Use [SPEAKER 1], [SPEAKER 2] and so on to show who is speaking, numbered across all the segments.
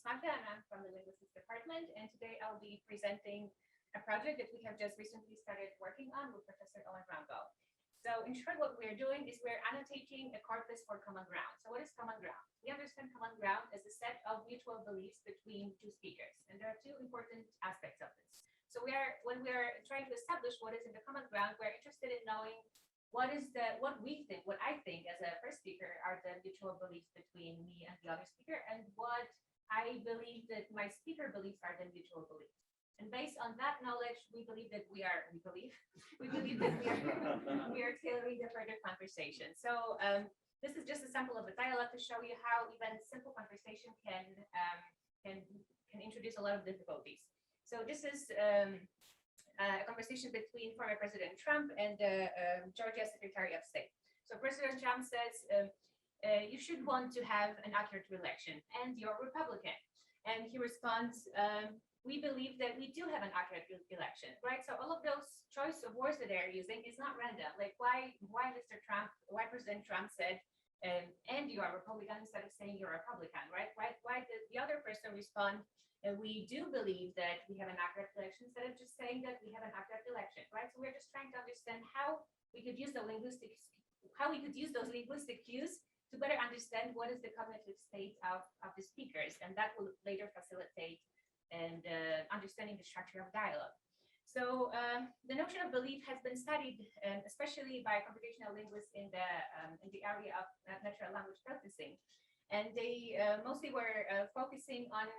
[SPEAKER 1] is Magda, and I'm from the Linguistics department. And today I'll be presenting a project that we have just recently started working on with Professor Languag. So in short, what we're doing is we're annotating a corpus for common ground. So what is common ground? We understand common ground as a set of mutual beliefs between two speakers. And there are two important aspects of this. So when we are trying to establish what is in the common ground, we're interested in knowing what I think as a first speaker are the mutual beliefs between me and the other speaker, and what I believe that my speaker believes are the mutual beliefs. And based on that knowledge, we believe that we are tailoring the further conversation. So this is just a sample of a dialogue to show you how even simple conversation can introduce a lot of difficulties. So this is a conversation between former President Trump and Georgia Secretary of State. So President Trump says, you should want to have an accurate election, and you're Republican. And he responds, we believe that we do have an accurate election, right? So all of those choice of words that they're using is not random. Like why President Trump said, and you are Republican instead of saying you're a Republican, right? Why did the other person respond, we do believe that we have an accurate election instead of just saying that we have an accurate election, right? So we're just trying to understand how we could use those linguistic cues to better understand what is the cognitive state of the speakers, and that will later facilitate and understanding the structure of dialogue. So the notion of belief has been studied, especially by computational linguists in the area of natural language processing, and they mostly were focusing on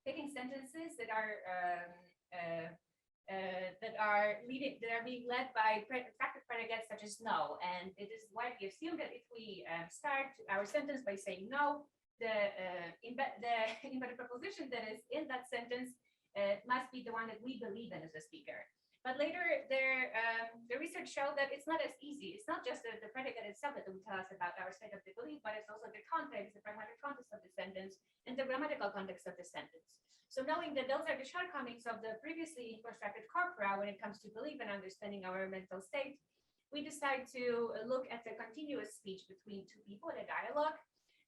[SPEAKER 1] taking sentences that are being led by factor predicates such as no, and it is widely assumed that if we start our sentence by saying no, the embedded proposition that is in that sentence must be the one that we believe in as a speaker. But later, the research showed that it's not as easy. It's not just the predicate itself that will tell us about our state of the belief, but it's also the context, the pragmatic context of the sentence, and the grammatical context of the sentence. So knowing that those are the shortcomings of the previously constructed corpora when it comes to belief and understanding our mental state, we decide to look at the continuous speech between two people in a dialogue.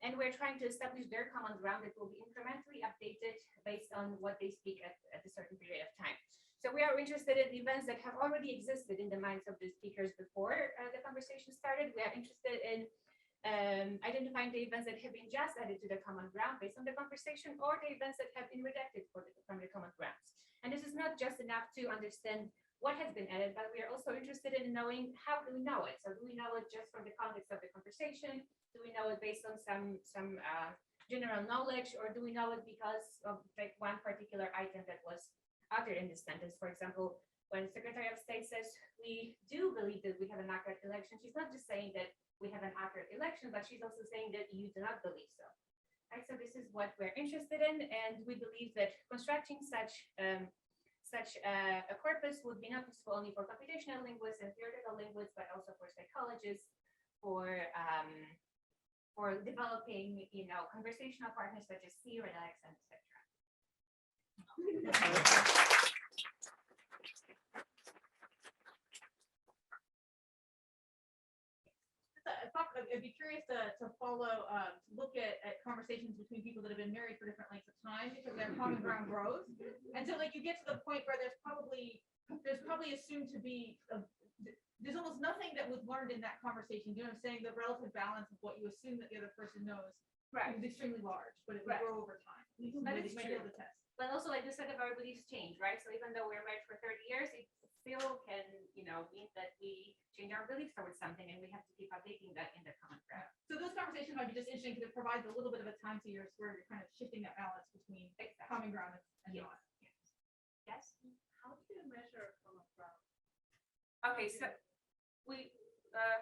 [SPEAKER 1] And we're trying to establish their common ground that will be incrementally updated based on what they speak at a certain period of time. So we are interested in events that have already existed in the minds of the speakers before the conversation started. We are interested in identifying the events that have been just added to the common ground based on the conversation, or the events that have been redacted from the common grounds. And this is not just enough to understand what has been added, but we are also interested in knowing how do we know it. So do we know it just from the context of the conversation? Do we know it based on some general knowledge, or do we know it because of like one particular item that was uttered in this sentence? For example, when Secretary of State says we do believe that we have an accurate election, she's not just saying that we have an accurate election, but she's also saying that you do not believe so. Right? So this is what we're interested in, and we believe that constructing such a corpus would be not useful only for computational linguists and theoretical linguists, but also for psychologists, for developing, conversational partners such as C, Relax, and etc.
[SPEAKER 2] I'd be curious to follow, look at conversations between people that have been married for different lengths of time, because their common ground grows. And so like you get to the point where there's probably assumed to be, there's almost nothing that was learned in that conversation. You know what I'm saying? The relative balance of what you assume that the other person knows is extremely large, but it will grow over time.
[SPEAKER 1] That is true.
[SPEAKER 2] The test.
[SPEAKER 1] But also, like the set of our beliefs change, right? So even though we're married for 30 years, it still can, mean that we change our beliefs towards something, and we have to keep updating that in the common ground.
[SPEAKER 2] So those conversations might be just interesting because it provides a little bit of a time series where you're kind of shifting that balance between common ground and not.
[SPEAKER 1] Yes.
[SPEAKER 3] How do you measure common ground?
[SPEAKER 1] Okay, so we, I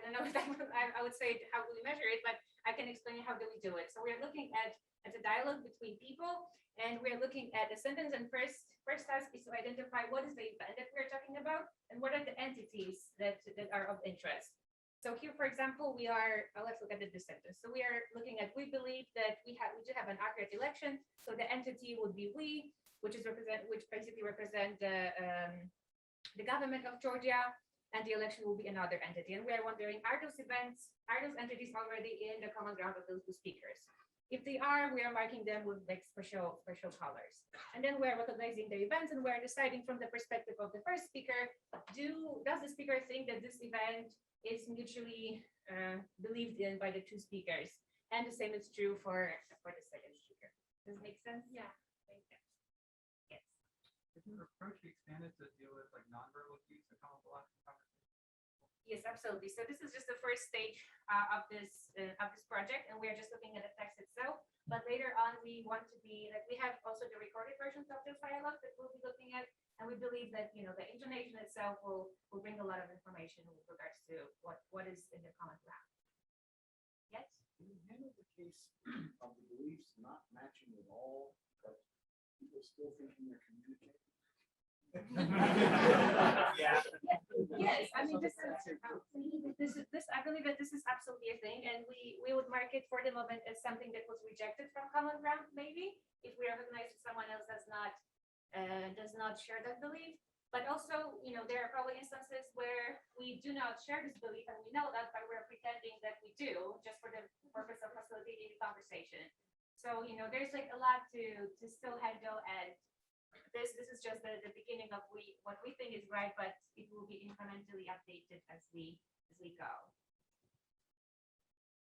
[SPEAKER 1] don't know if I would say how do we measure it, but I can explain how do we do it. So we are looking at a dialogue between people, and we're looking at the sentence, and first task is to identify what is the event that we're talking about and what are the entities that are of interest. So here, for example, we are, let's look at the sentence. So we are looking at, we believe that we do have an accurate election. So the entity would be we, which basically represent the government of Georgia. and the election will be another entity. And we are wondering, are those entities already in the common ground of those two speakers? If they are, we are marking them with like special colors. And then we're recognizing the events, and we're deciding from the perspective of the first speaker, does the speaker think that this event is mutually believed in by the two speakers? And the same is true for the second speaker. Does it make sense?
[SPEAKER 2] Yeah.
[SPEAKER 1] Yes.
[SPEAKER 4] Is your approach expanded to deal with like nonverbal cues that come up a lot in conversation?
[SPEAKER 1] Yes, absolutely. So this is just the first stage of this project, and we are just looking at the text itself. But later on, we want to be like, we have also the recorded versions of the dialogue that we'll be looking at, and we believe that the intonation itself will bring a lot of information with regards to what is in the common ground. Yes.
[SPEAKER 5] Can you handle the case of the beliefs not matching at all, but people still thinking they're communicating?
[SPEAKER 4] Yeah.
[SPEAKER 1] Yes, I mean, I believe that this is absolutely a thing, and we would mark it for the moment as something that was rejected from common ground, maybe, if we recognize that someone else does not share that belief. But also, there are probably instances where we do not share this belief, and we know that, but we're pretending that we do, just for the purpose of facilitating the conversation. So, there's like a lot to still handle, and this is just the beginning of what we think is right, but it will be incrementally updated as we go.